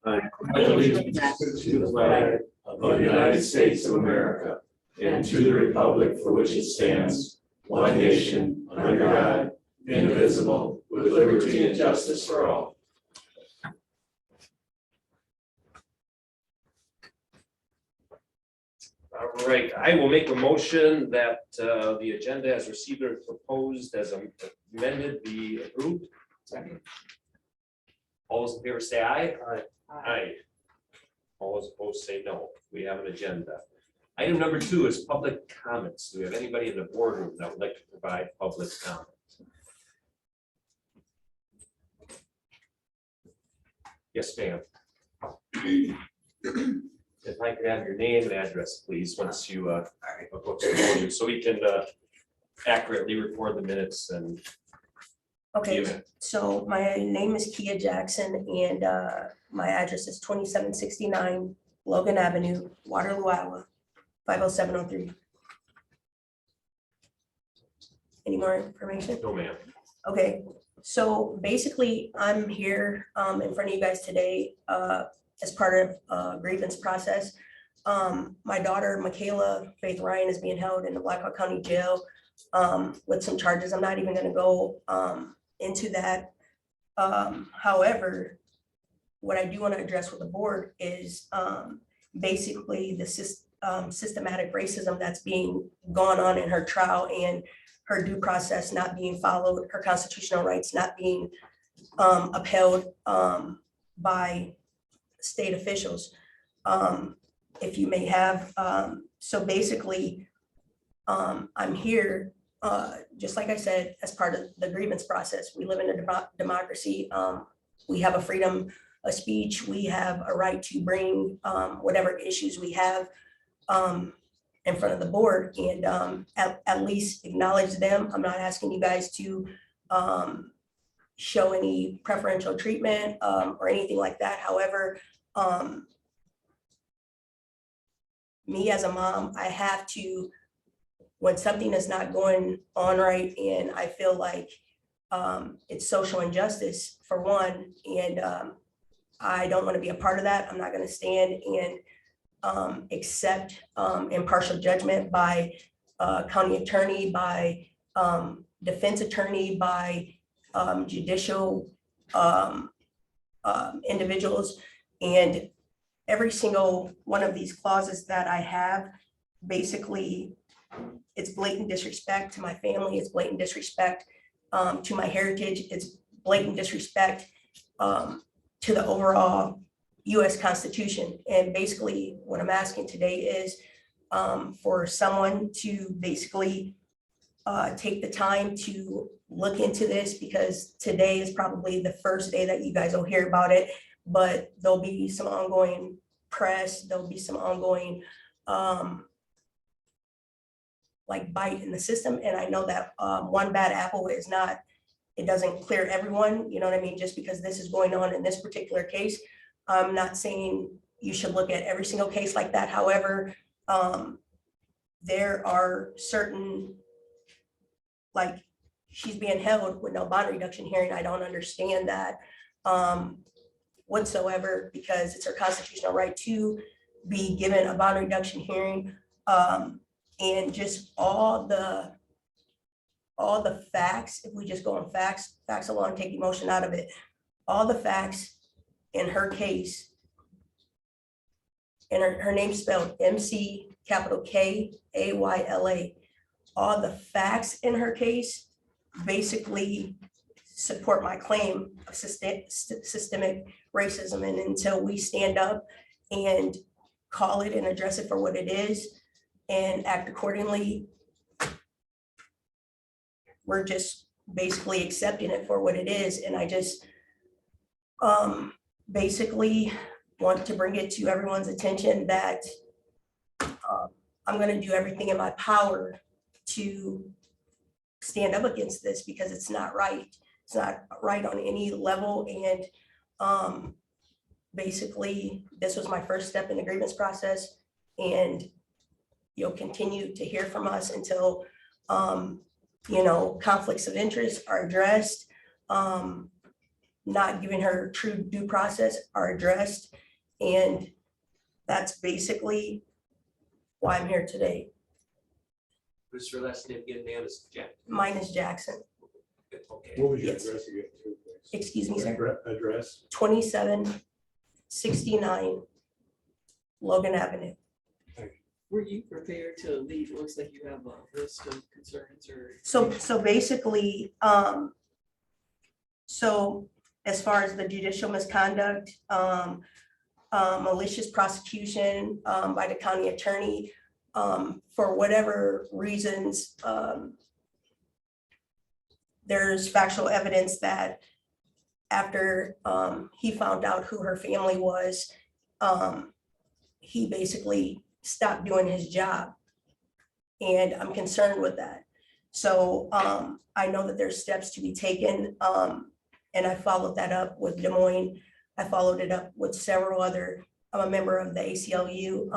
I pledge allegiance to the flag of the United States of America and to the republic for which it stands, one nation, under God, indivisible, with liberty and justice for all. All right, I will make a motion that the agenda as received or proposed as amended be approved. Second. All those in favor say aye. Aye. Aye. All those opposed say no. We have an agenda. Item number 2 is public comments. Do we have anybody in the boardroom that would like to provide public comment? Yes, ma'am. If I could have your name and address, please, once you approach the podium, so we can accurately record the minutes and. Okay, so my name is Kia Jackson and my address is 2769 Logan Avenue, Waterloo, Iowa, 50703. Any more information? No, ma'am. Okay, so basically I'm here in front of you guys today as part of a grievance process. My daughter, Michaela Faith Ryan, is being held in the Blackhawk County Jail with some charges. I'm not even gonna go into that. However, what I do want to address with the board is basically the systematic racism that's being gone on in her trial and her due process not being followed, her constitutional rights not being upheld by state officials. If you may have, so basically, I'm here just like I said, as part of the grievance process. We live in a democracy. We have a freedom of speech. We have a right to bring whatever issues we have in front of the board and at least acknowledge them. I'm not asking you guys to show any preferential treatment or anything like that. However, me as a mom, I have to, when something is not going on right and I feel like it's social injustice for one, and I don't want to be a part of that. I'm not going to stand and accept impartial judgment by county attorney, by defense attorney, by judicial individuals. And every single one of these clauses that I have, basically, it's blatant disrespect to my family. It's blatant disrespect to my heritage. It's blatant disrespect to the overall U.S. Constitution. And basically what I'm asking today is for someone to basically take the time to look into this, because today is probably the first day that you guys will hear about it, but there'll be some ongoing press. There'll be some ongoing like bite in the system. And I know that one bad apple is not, it doesn't clear everyone, you know what I mean? Just because this is going on in this particular case, I'm not saying you should look at every single case like that. However, there are certain, like she's being held with no bond reduction hearing. I don't understand that whatsoever, because it's her constitutional right to be given a bond reduction hearing. And just all the facts, if we just go on facts alone, take emotion out of it, all the facts in her case, and her name's spelled MC capital K-A-Y-L-A, all the facts in her case basically support my claim of systemic racism. And until we stand up and call it and address it for what it is and act accordingly, we're just basically accepting it for what it is. And I just basically want to bring it to everyone's attention that I'm going to do everything in my power to stand up against this, because it's not right. It's not right on any level. And basically, this was my first step in the grievance process, and you'll continue to hear from us until conflicts of interest are addressed. not giving her true due process are addressed. And that's basically why I'm here today. What's your last name again, ma'am? Is Jack? Mine is Jackson. Okay. What was your Yes. address again, too, please? Excuse me, sir. Address? 2769 Logan Avenue. Were you prepared to leave? It looks like you have a list of concerns or. So basically, so as far as the judicial misconduct, malicious prosecution by the county attorney, for whatever reasons, there's factual evidence that after he found out who her family was, he basically stopped doing his job. And I'm concerned with that. So I know that there's steps to be taken. And I followed that up with Des Moines. I followed it up with several other, I'm a member of the ACLU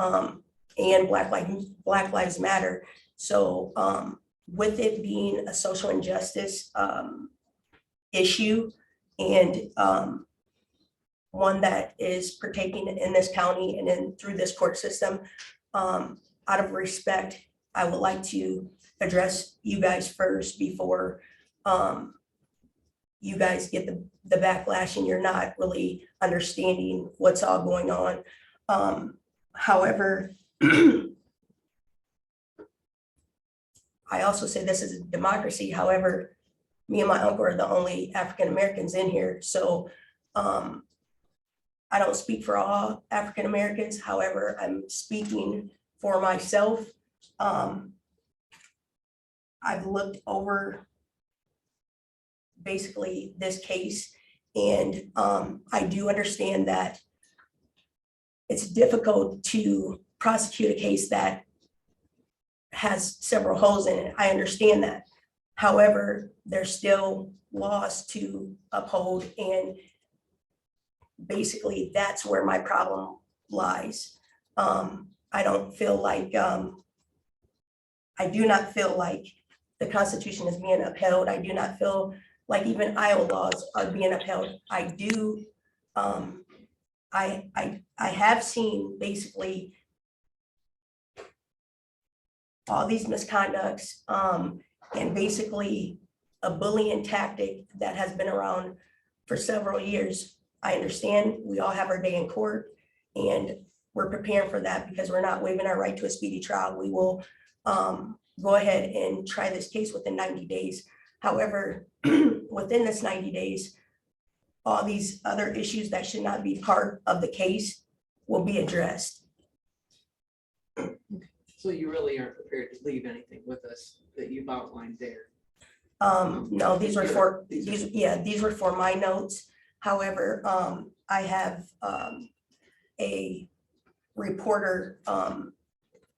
and Black Lives Matter. So with it being a social injustice issue and one that is partaking in this county and then through this court system, out of respect, I would like to address you guys first before you guys get the backlash and you're not really understanding what's all going on. However, I also say this is a democracy. However, me and my uncle are the only African Americans in here. So I don't speak for all African Americans. However, I'm speaking for myself. I've looked over basically this case, and I do understand that it's difficult to prosecute a case that has several holes in it. I understand that. However, there's still laws to uphold, and basically that's where my problem lies. I don't feel like, I do not feel like the Constitution is being upheld. I do not feel like even Iowa laws are being upheld. I do, I have seen basically all these misconducts and basically a bullying tactic that has been around for several years. I understand we all have our day in court and we're preparing for that because we're not waiving our right to a speedy trial. We will go ahead and try this case within 90 days. However, within this 90 days, all these other issues that should not be part of the case will be addressed. So you really aren't prepared to leave anything with us that you've outlined there? No, these were for, these were for my notes. However, I have a reporter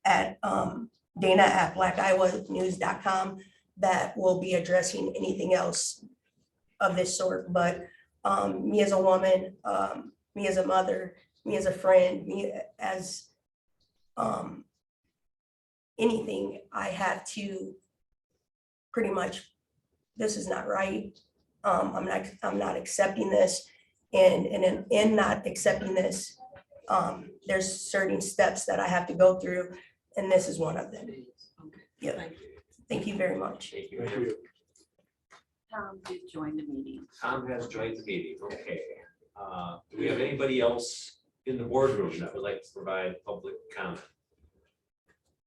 at Dana at blackiowanews.com that will be addressing anything else of this sort. But me as a woman, me as a mother, me as a friend, me as anything, I have to pretty much, this is not right. I'm not accepting this, and in not accepting this, there's certain steps that I have to go through, and this is one of them. Okay. Yep. Thank you. Thank you very much. Thank you. Thank ma'am. you. Tom did join the meeting. Tom has joined the meeting. Okay. Do we have anybody else in the boardroom that would like to provide public comment?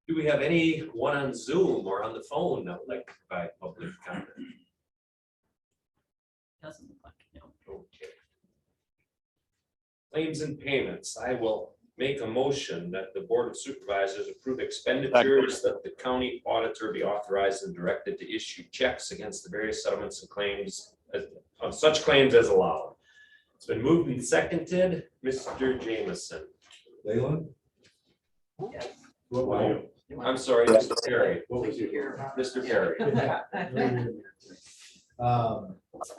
Do we have anyone on Zoom or on the phone that would like to provide public comment? Doesn't look like it. Okay. Claims and payments. I will make a motion that the Board of Supervisors approve expenditures, that the county auditor be authorized and directed to issue checks against the various settlements and claims of such claims as allowed. It's been moved and seconded. Mr. Jameson. Leyland? Yes. What were I'm sorry, Mr. Perry. What was your? Mr. Perry.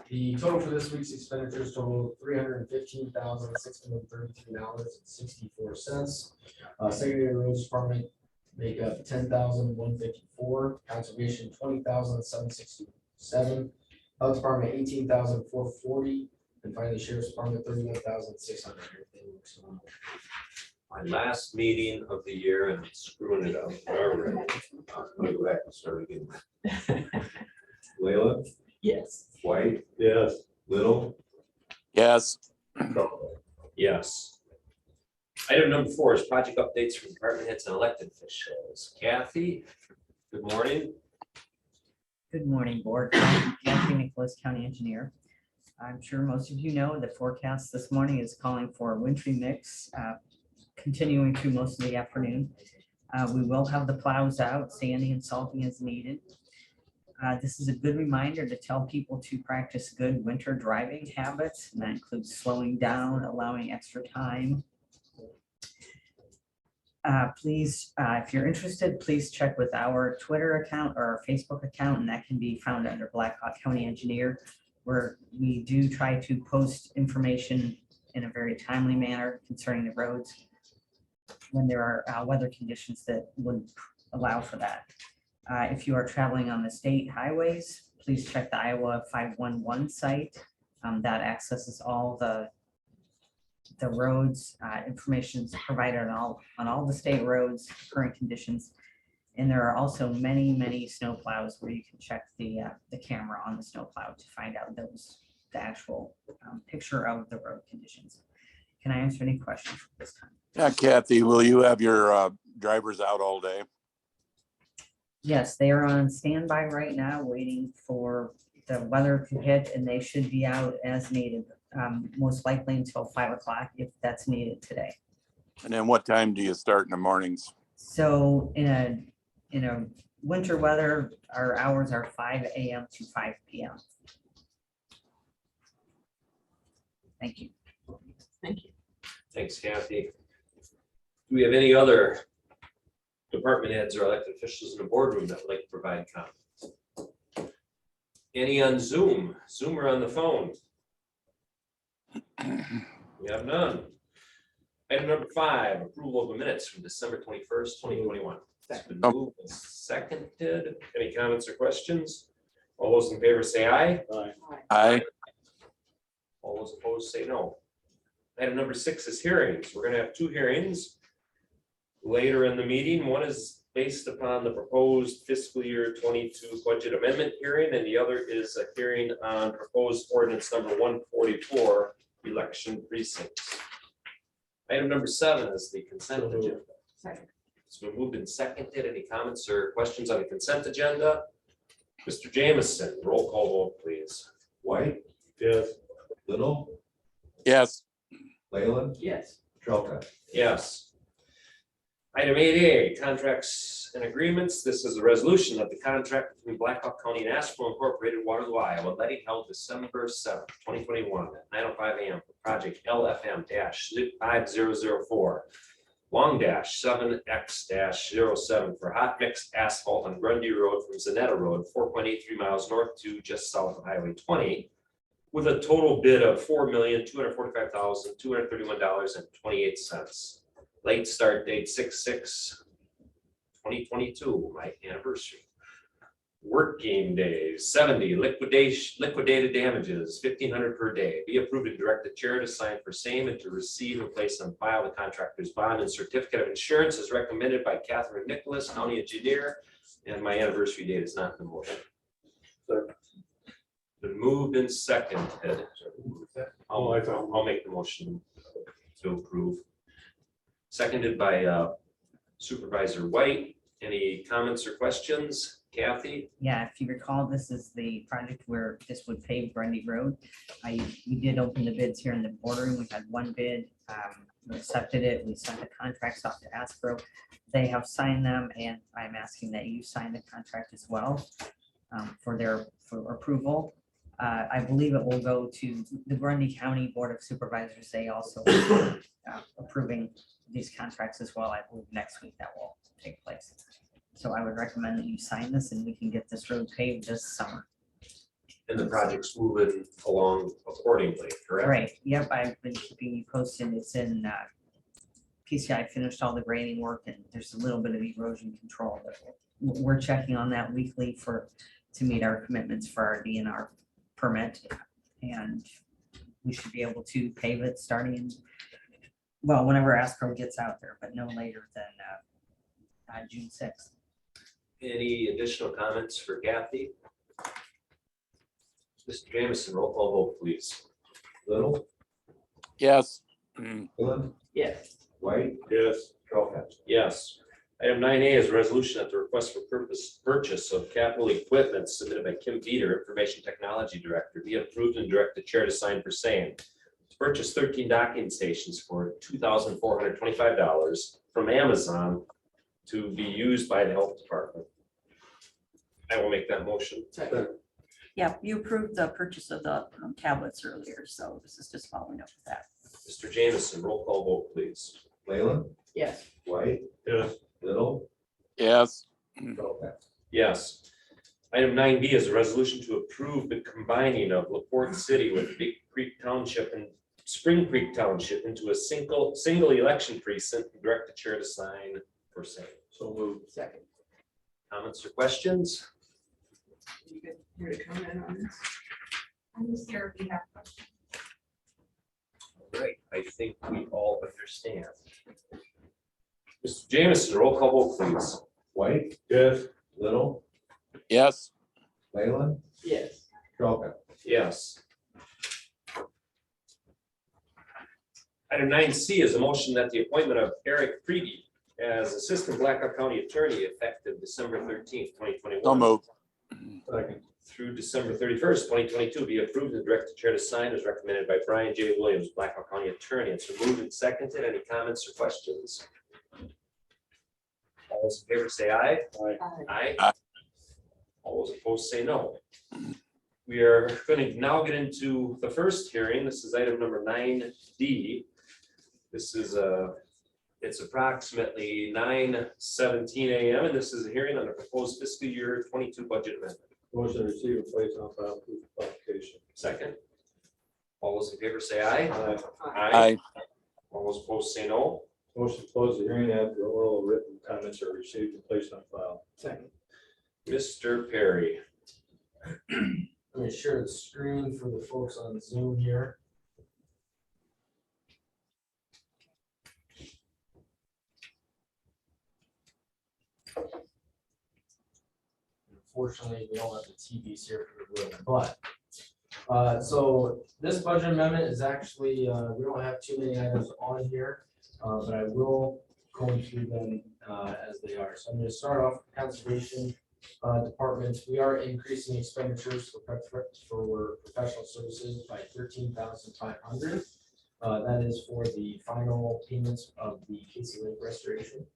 The total for this week's expenditures total $315,633.64. Secondary roads department make up $10,154. Conservation $20,767. Health department $18,440. And finally, Sheriff's Department, 31,600. My last meeting of the year and screwing it up. All right. Let me go back and start again. Leila, Yes. White. Yes. Little. Yes, Yes. Item number 4 is project updates from department heads and elected officials. Kathy, good morning. Good morning, Board. I'm Kathy Nicholas, County Engineer. I'm sure most of you know the forecast this morning is calling for a wintry mix, continuing through most of the afternoon. We will have the plows out, sanding and salting as needed. This is a good reminder to tell people to practice good winter driving habits, and that includes slowing down, allowing extra time. Please, if you're interested, please check with our Twitter account or our Facebook account, and that can be found under Blackhawk County Engineer, where we do try to post information in a very timely manner concerning the roads when there are weather conditions that would allow for that. If you are traveling on the state highways, please check the Iowa 511 site. That accesses all the roads, information is provided on all the state roads, current conditions. And there are also many snow plows where you can check the camera on the snow plow to find out the actual picture of the road conditions. Can I answer any questions this time? yeah, Kathy, will you have your drivers out all day? Yes, they are on standby right now, waiting for the weather to hit, and they should be out as needed, most likely until 5 o'clock if that's needed today. And then what time do you start in the mornings? So in a winter weather, our hours are 5 a.m. to 5 p.m. Thank you. Thank you. Thanks, Kathy. Do we have any other department heads or elected officials in the boardroom that would like to provide comments? Any on Zoom? Zoom or on the phone? We have none. Item number 5, approval of the minutes from December 21st, 2021. It's been moved and seconded. Any comments or questions? All those in favor say aye. Aye. All those opposed say no. Item number 6 is hearings. We're gonna have 2 hearings later in the meeting. One is based upon the proposed fiscal year 22 budget amendment hearing, and the other is a hearing on proposed ordinance number 144, election precincts. Item number 7 is the consent agenda. Second. It's been moved and seconded. Any comments or questions on the consent agenda? Mr. Jamison, roll call vote, please. White. Yes. Little. Yes, Leila. Yes. Trelka. Yes. Item 8A, contracts and agreements. This is a resolution of the contract between Blackhawk County and Asheville Incorporated, Waterloo, Iowa, letting held December 7th, 2021 at 9:05 a.m. for project LFM-5004, long-7X-07 for hot mix asphalt on Grundy Road from Zanetta Road, 4.83 miles north to just south of Highway 20, with a total bid of $4,245,231.28. Late start date 6/6/2022, my anniversary. Working days 70, liquidated damages 1,500 per day. Be approved and direct the chair to sign for same and to receive and place on file the contractor's bond and certificate of insurance as recommended by Catherine Nicholas, County Engineer, and my anniversary date is not in the motion. Been moved and seconded. I'll make the motion to approve. Seconded by Supervisor White. Any comments or questions? Kathy? Yeah, if you recall, this is the project where this would pave Grundy Road. We did open the bids here in the boardroom. We had 1 bid. We accepted it. We sent the contracts off to ASPRO. They have signed them, and I'm asking that you sign the contract as well for approval. I believe it will go to the Grundy County Board of Supervisors. They also approving these contracts as well. I believe next week that will take place. So I would recommend that you sign this and we can get this road paved this summer. And the project's moving along accordingly, correct? Right, yep, I've been keeping you posted. It's in PCI finished all the grading work, and there's a little bit of erosion control, but we're checking on that weekly to meet our commitments for our DNR permit. And we should be able to pave it starting in, well, whenever escrow gets out there, but no later than June 6th. Any additional comments for Kathy? Mr. Jameson, roll call vote, please. Little, Yes. Glenn, Yes. White. Yes. Trolcott. Yes. Item 9A is a resolution at the request for purchase of capital equipment submitted by Kim Peter, Information Technology Director, be approved and direct the chair to sign for same. To purchase 13 docking stations for $2,425 from Amazon to be used by the health department. I will make that motion. Second. Yeah, you approved the purchase of the tablets earlier, so this is just following up with that. Mr. Jameson, roll call vote, please. Leyland, Yes. White. Yes. Little, Yes. Trolcott. Yes. Item 9B is a resolution to approve the combining of LaPorte City with Big Creek Township and Spring Creek Township into a single election precinct and direct the chair to sign for same. So moved. Second. Comments or questions? You good here to comment on this? I'm just here if you have questions. Great, I think we all understand. Mr. Jameson, roll call vote, please. White. Yes. Little, Yes. Leyland, Yes. Trolcott. Yes. Item 9C is a motion that the appointment of Eric Preedy as Assistant Blackhawk County Attorney effective December 13th, 2021. So moved. Second. Through December 31st, 2022, be approved and direct the chair to sign as recommended by Brian J. Williams, Blackhawk County Attorney. It's been moved and seconded. Any comments or questions? All those in favor say aye. Aye. Aye. All those opposed say no. We are going to now get into the first hearing. This is item number 9D. This is it's approximately 9:17 a.m. and this is a hearing on the proposed fiscal year 22 budget amendment. Motion to receive and place on file proof of publication. Second. All those in favor say aye. Aye. All those opposed say no. Motion to close the hearing after oral written comments are received and placed on file. Second. Mr. Perry. Let me share the screen for the folks on Zoom here. Unfortunately, we don't have the TVs here for the room, but so this budget amendment is actually, we don't have too many items on here, but I will go through them as they are. So I'm going to start off with conservation department. We are increasing expenditures for professional services by $13,500. That is for the final payments of the Casey Lake restoration.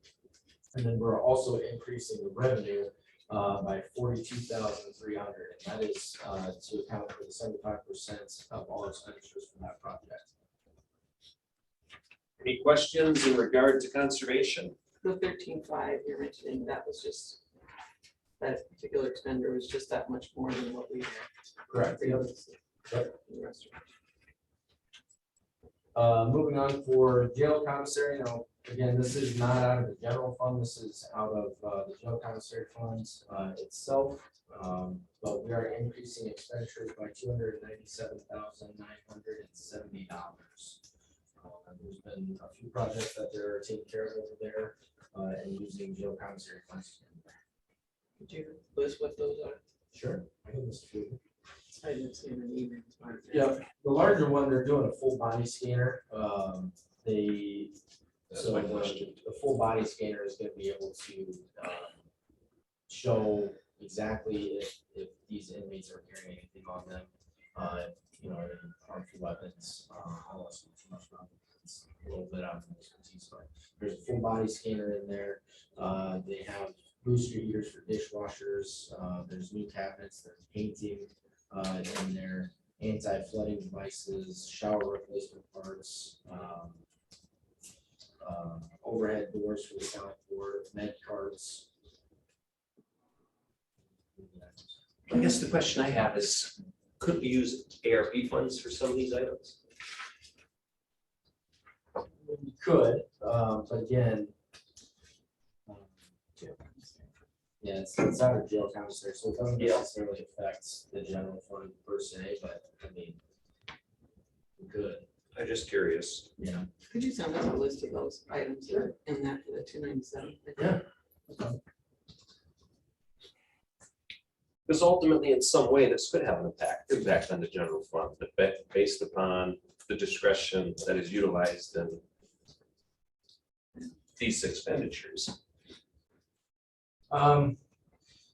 And then we're also increasing the revenue by $42,300. And that is to account for the 75% of all expenditures from that project. Any questions in regard to conservation? The 13.5 you're mentioning, that was just, that particular expenditure was just that much more than what we had. Correct. Previously. Yep. In the restoration. Moving on for jail commissary. Now, again, this is not out of the general fund. This is out of the jail commissary funds itself. But we are increasing expenditures by $297,970. There's been a few projects that they're taking care of over there and using jail commissary funds. Could you list what those are? Sure. I can list a few. I didn't see them in email. Yeah, the larger one, they're doing a full body scanner. That's So my question. the full body scanner is going to be able to show exactly if these inmates are carrying anything on them, any harmful weapons. I'll also too much about it's a little bit out of my expertise, but there's a full body scanner in there. They have booster heaters for dishwashers. There's new cabinets. There's painting in there. Anti-flooding devices, shower replacement parts. Overhead doors for the county board, med cards. I guess the question I have is, could we use ARP funds for some of these items? We could, but again, yeah, it's out of jail commissary, so it doesn't Yeah. necessarily affect the general fund per se, but I mean, good. I'm just curious. Yeah. Could you send us a list of those items that are in that for the 297? Yeah. Because ultimately, in some way, this could have an impact on the general fund, but based upon the discretion that is utilized in these expenditures.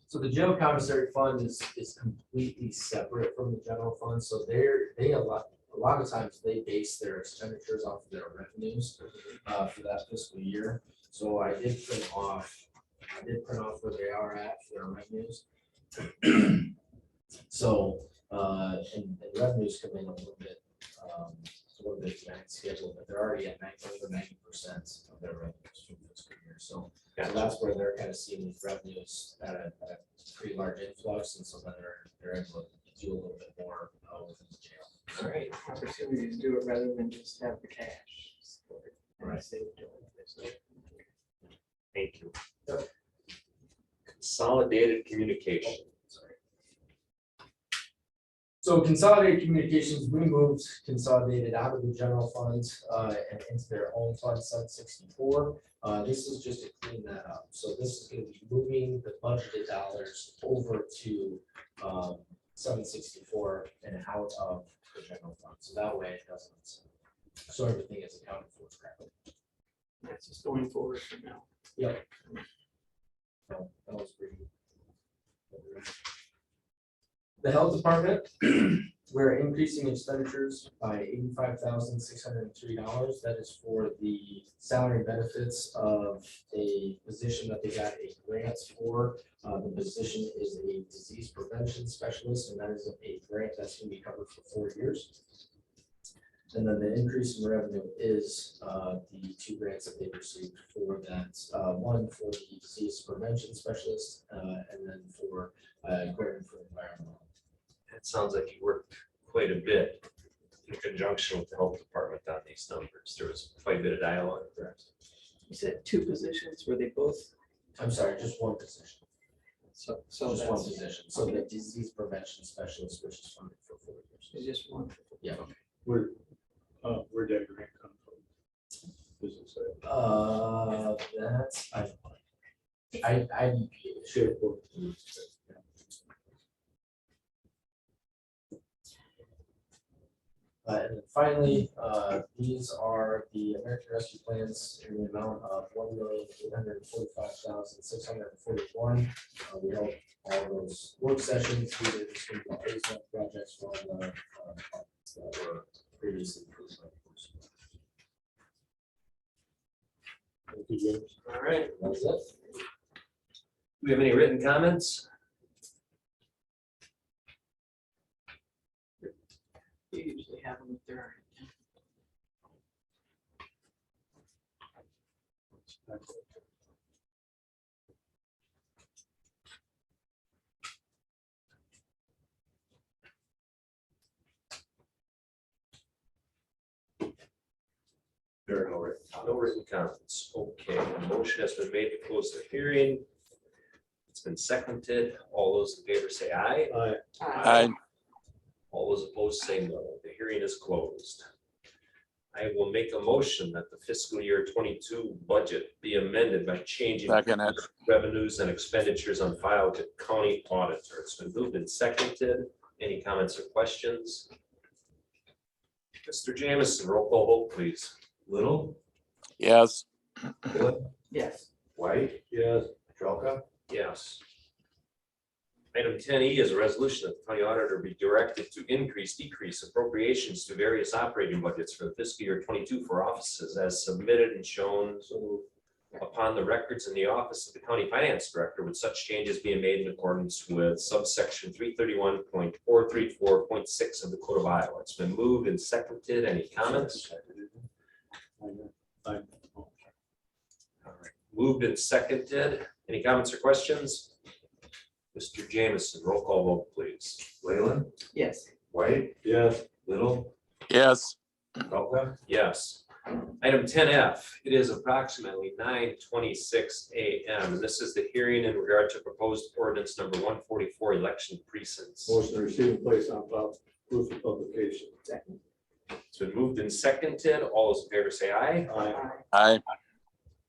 So the jail commissary fund is completely separate from the general fund, so they a lot of times they base their expenditures off of their revenues for that fiscal year. So I did print off where they are at for their revenues. So and revenues come in a little bit behind schedule, but they're already at over 90% of their revenues for the fiscal year. So that's where they're kind of seeing these revenues at a pretty large influx, and so then they're able to do a little bit more within the jail. All right. Opportunity to do it rather than just have the cash. Right. Thank you. Consolidated communication. So consolidated communications, we moved consolidated out of the general fund and into their own fund 764. This is just to clean that up. So this is going to be moving the budgeted dollars over to 764 and out of the general fund. So that way it doesn't. So everything is accounted for correctly. That's just going forward from now. Yep. So that was pretty. The health department, we're increasing expenditures by $85,603. That is for the salary and benefits of a position that they got a grant for. The position is a disease prevention specialist, and that is a grant that's going to be covered for 4 years. And then the increase in revenue is the 2 grants that they received for that. One for the disease prevention specialist, and then for equipment for environmental. It sounds like you worked quite a bit in conjunction with the health department on these numbers. There was quite a bit of dialogue, correct? You said 2 positions, were they both? I'm sorry, just one position. So Just one that's position. So the disease prevention specialist, which is funded for 4 years. it's just one. Yeah. Where did grant come from? Does it say? That's IDP. Sure. And then finally, these are the American Rescue Plans in the amount of $1,845,641. We held all those work sessions. We did some replacement projects for all the that were previously approved. Thank you, James. All right. That was it. Do we have any written comments? You usually have them if there aren't. There are no written comments. Okay, a motion has been made to close the hearing. It's been seconded. All those in favor say aye. I, All those opposed say no. The hearing is closed. I will make a motion that the fiscal year 22 budget be amended by changing second it. revenues and expenditures on file to county auditor. It's been moved and seconded. Any comments or questions? Mr. Jamison, roll call vote, please. Little? Yes, Yes. White? Yes. Trelka? Yes. Item 10E is a resolution that the county auditor be directed to decrease appropriations to various operating budgets for the fiscal year 22 for offices as submitted and shown upon the records in the office of the county finance director, with such changes being made in accordance with subsection 331.434.6 of the Code of Iowa. It's been moved and seconded. Any comments? All right. Moved and seconded. Any comments or questions? Mr. Jamison, roll call vote, please. Leyland? Yes. White? Yes. Little? yes, Trelka? Yes. Item 10F, it is approximately 9:26 a.m. and this is the hearing in regard to proposed ordinance number 144 election precincts. Motion to receive and place on file, proof of publication. Second. It's been moved and seconded. All those in favor say aye. Aye.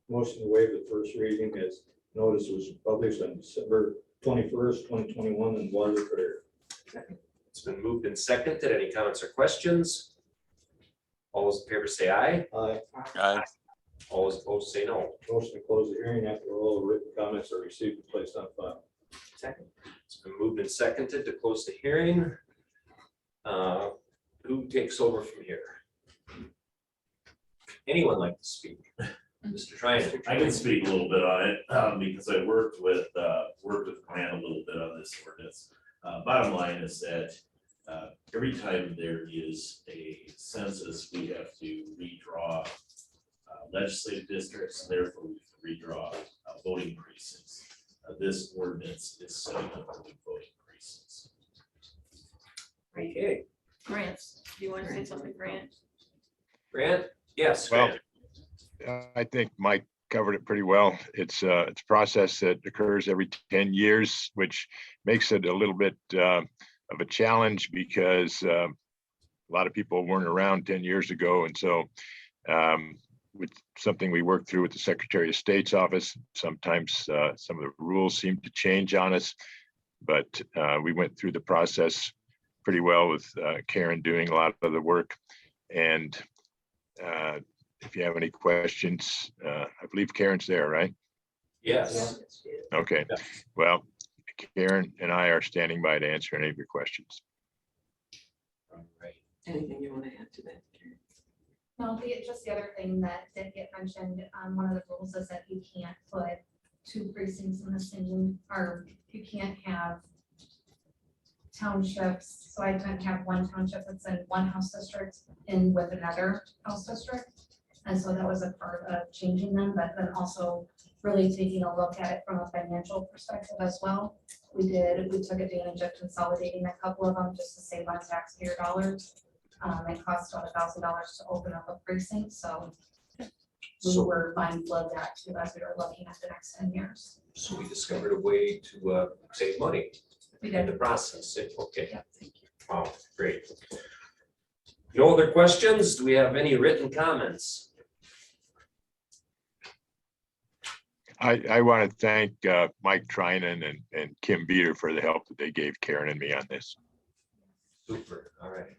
Motion to waive the first reading as notice was published on December 21st, 2021 in Water Courier. It's been moved and seconded. Any comments or questions? All those in favor say aye. Aye. Aye. All those opposed say no. Motion to close the hearing after all written comments are received and placed on file. Second. It's been moved and seconded to close the hearing. Who takes over from here? Anyone like to speak? Mr. Trinan. I can speak a little bit on it, because I worked with Grant a little bit on this ordinance. Bottom line is that, every time there is a census, we have to redraw legislative districts, therefore we have to redraw voting precincts. This ordinance is setting up the voting precincts. Okay, Grant, do you want to say something, Grant? Grant? Yes. Well, Grant. I think Mike covered it pretty well. It's a process that occurs every 10 years, which makes it a little bit of a challenge because a lot of people weren't around 10 years ago. And so with something we worked through with the Secretary of State's office, sometimes some of the rules seem to change on us, but we went through the process pretty well with Karen doing a lot of the work. And if you have any questions, I believe Karen's there, right? Yes. Okay, Yeah. well, Karen and I are standing by to answer any of your questions. All right. Anything you want to add to that, Karen? No, just the other thing that did get mentioned, one of the rules is that you can't put two precincts in the same, or you can't have townships. So I couldn't have one township that's in one house district and with another house district. And so that was a part of changing them, but then also really taking a look at it from a financial perspective as well. We took advantage of consolidating a couple of them just to save on taxpayer dollars. It cost about $1,000 to open up a precinct, so we were mindful of that too as we were looking at the next 10 years. So we discovered a way to save money We in did. the process. Okay. Yeah, thank you. Wow, great. No other questions? Do we have any written comments? I want to thank Mike Trinan and Kim Beater for the help that they gave Karen and me on this. Super, all right.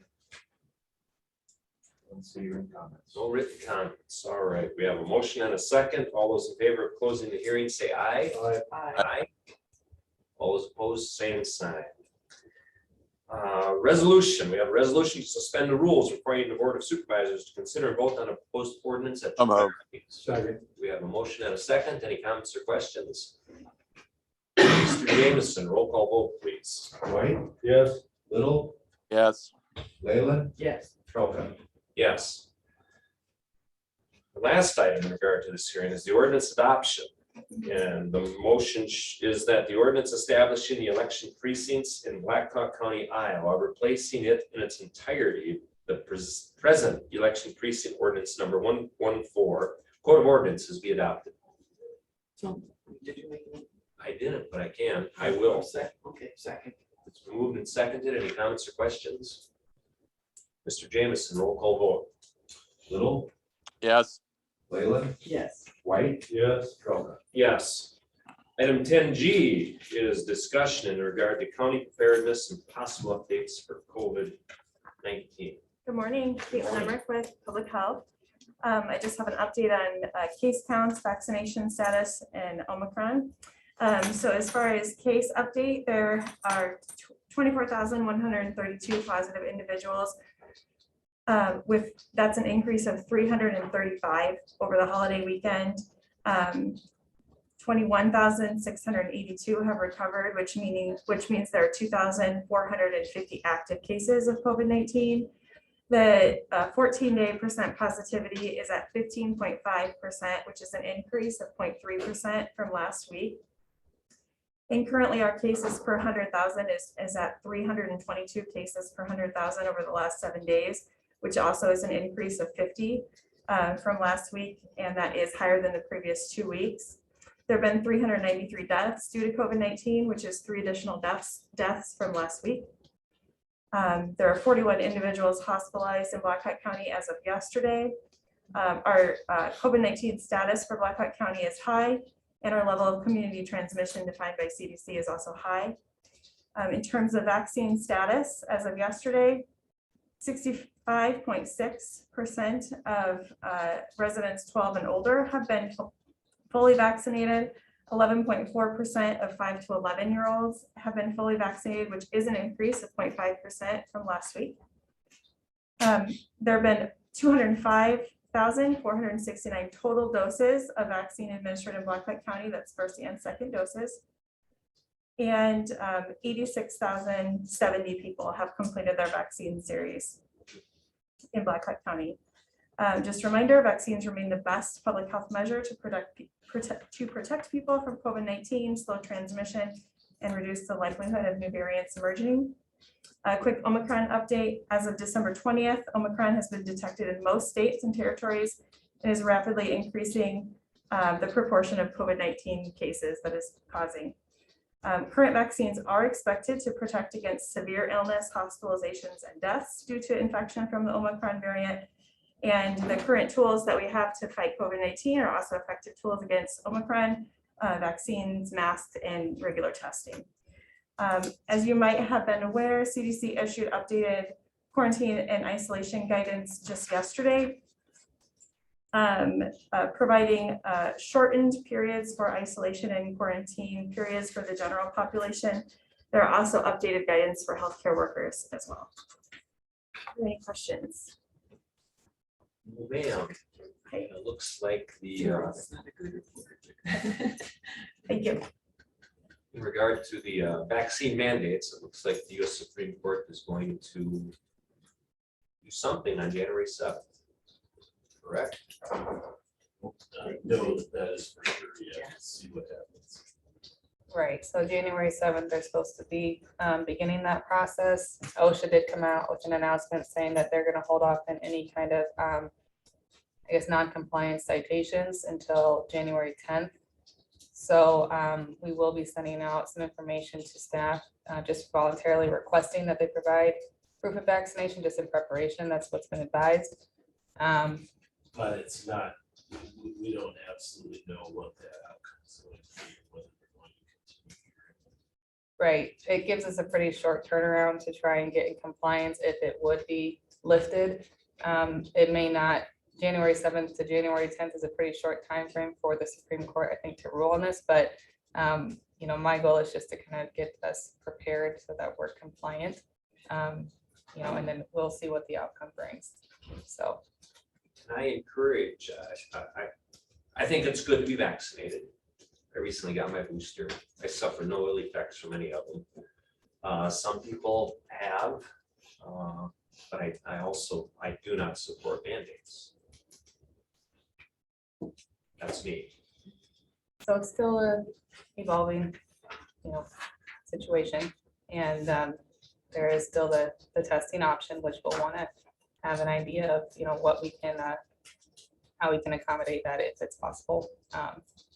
Let's see your comments. No written comments. All right, we have a motion and a second. All those in favor of closing the hearing, say aye. Aye. All those opposed, same sign. Resolution, we have a resolution to suspend the rules requiring the Board of Supervisors to consider and vote on a proposed ordinance at. Second. We have a motion and a second. Any comments or questions? Mr. Jameson, roll call vote, please. White? Yes. Little? Yes. Leyland? Yes. Trelka? Yes. The last item in regard to this hearing is the ordinance adoption. And the motion is that the ordinance establishing the election precincts in Blackhawk County, Iowa, replacing it in its entirety, the present election precinct ordinance number 114, Code of Ordinances be adopted. So, did you make it? I didn't, but I can. I will. Okay, second. It's been moved and seconded. Any comments or questions? Mr. Jameson, roll call vote. Little? Yes. Leyland? Yes. White? Yes. Trelka? Yes. Item 10G is discussion in regard to county preparedness and possible updates for COVID-19. Good morning, Caitlin Emmerich with Public Health. I just have an update on case counts, vaccination status, and Omicron. So as far as case update, there are 24,132 positive individuals. That's an increase of 335 over the holiday weekend. 21,682 have recovered, which means there are 2,450 active cases of COVID-19. The 14-day percent positivity is at 15.5%, which is an increase of 0.3% from last week. And currently our cases per 100,000 is at 322 cases per 100,000 over the last 7 days, which also is an increase of 50 from last week, and that is higher than the previous 2 weeks. There have been 393 deaths due to COVID-19, which is 3 additional deaths from last week. There are 41 individuals hospitalized in Black Hawk County as of yesterday. Our COVID-19 status for Black Hawk County is high, and our level of community transmission defined by CDC is also high. In terms of vaccine status, as of yesterday, 65.6% of residents 12 and older have been fully vaccinated. 11.4% of 5 to 11-year-olds have been fully vaccinated, which is an increase of 0.5% from last week. There have been 205,469 total doses of vaccine administered in Black Hawk County. That's first and second doses. And 86,070 people have completed their vaccine series in Black Hawk County. Just a reminder, vaccines remain the best public health measure to protect people from COVID-19, slow transmission, and reduce the likelihood of new variants emerging. A quick Omicron update. As of December 20th, Omicron has been detected in most states and territories and is rapidly increasing the proportion of COVID-19 cases that is causing. Current vaccines are expected to protect against severe illness, hospitalizations, and deaths due to infection from the Omicron variant. And the current tools that we have to fight COVID-19 are also effective tools against Omicron, vaccines, masks, and regular testing. As you might have been aware, CDC issued updated quarantine and isolation guidance just yesterday, providing shortened periods for isolation and quarantine periods for the general population. There are also updated guidance for healthcare workers as well. Any questions? Ma'am, it looks like the, That's not a good report. Thank you. in regard to the vaccine mandates, it looks like the US Supreme Court is going to do something on January 7th. Correct? No, that is for sure, yeah, let's see what happens. Right, so January 7th, they're supposed to be beginning that process. OSHA did come out with an announcement saying that they're gonna hold off on any kind of, I guess, non-compliance citations until January 10th. So we will be sending out some information to staff, just voluntarily requesting that they provide proof of vaccination, just in preparation. That's what's been advised. But it's not, we don't absolutely know what that outcome is going to be, whether they're going to continue. Right, it gives us a pretty short turnaround to try and get in compliance if it would be lifted. It may not, January 7th to January 10th is a pretty short time frame for the Supreme Court, I think, to rule on this, but you know, my goal is just to kind of get us prepared so that we're compliant. You know, and then we'll see what the outcome brings. So. I encourage, I think it's good to be vaccinated. I recently got my booster. I suffer no ill effects from any of them. Some people have, but I do not support mandates. That's me. So it's still a evolving, you know, situation, and there is still the testing option, which we'll want to have an idea of, you know, what we can, how we can accommodate that if it's possible.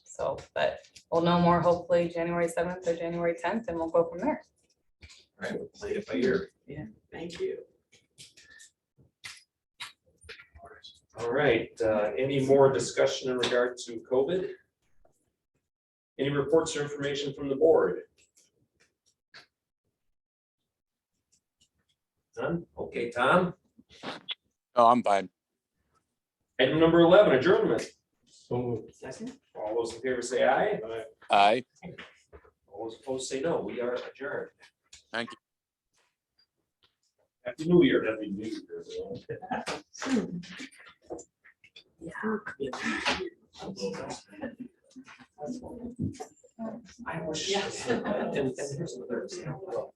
So, but we'll know more hopefully January 7th or January 10th, and we'll go from there. All right, we'll play it by ear. Yeah, thank you. All right, any more discussion in regard to COVID? Any reports or information from the board? None? Okay, Tom? Oh, I'm fine. Item number 11, adjournment. Second. All those in favor say aye. Aye. All those opposed say no. We are adjourned. Thank you. Happy New Year. Happy New Year, everyone. I wish. Yes. And here's another example.